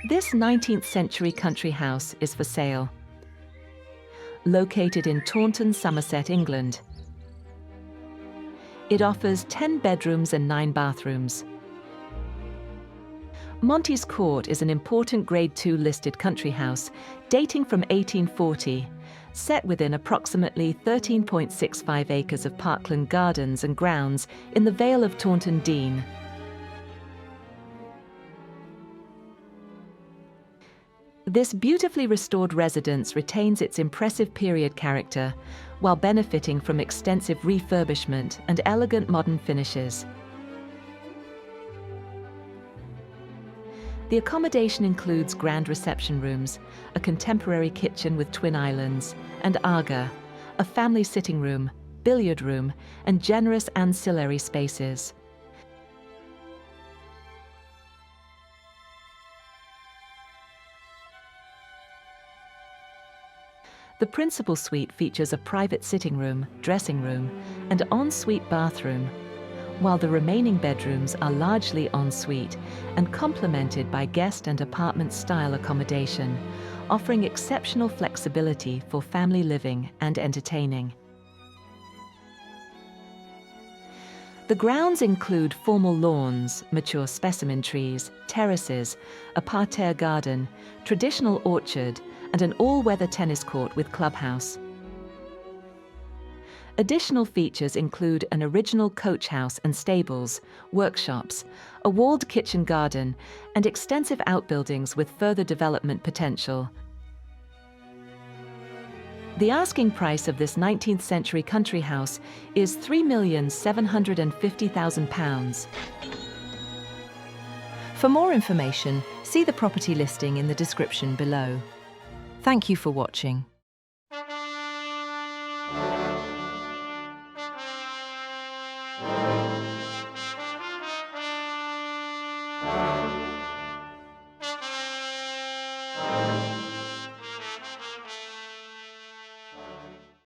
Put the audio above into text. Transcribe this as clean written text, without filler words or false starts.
This 19th century country house is for sale. Located in Taunton, Somerset, England. It offers 10 bedrooms and 9 bathrooms. Monty's Court is an important Grade II listed country house dating from 1840, set within approximately 13.65 acres of parkland gardens and grounds in the Vale of Taunton Deane. This beautifully restored residence retains its impressive period character while benefiting from extensive refurbishment and elegant modern finishes. The accommodation includes grand reception rooms, a contemporary kitchen with twin islands, and aga, a family sitting room, billiard room, and generous ancillary spaces. The principal suite features a private sitting room, dressing room, and en-suite bathroom, while the remaining bedrooms are largely en-suite and complemented by guest and apartment-style accommodation, offering exceptional flexibility for family living and entertaining. The grounds include formal lawns, mature specimen trees, terraces, a parterre garden, traditional orchard, and an all-weather tennis court with clubhouse. Additional features include an original coach house and stables, workshops, a walled kitchen garden, and extensive outbuildings with further development potential. The asking price of this 19th century country house is £3,750,000. For more information, see the property listing in the description below. Thank you for watching.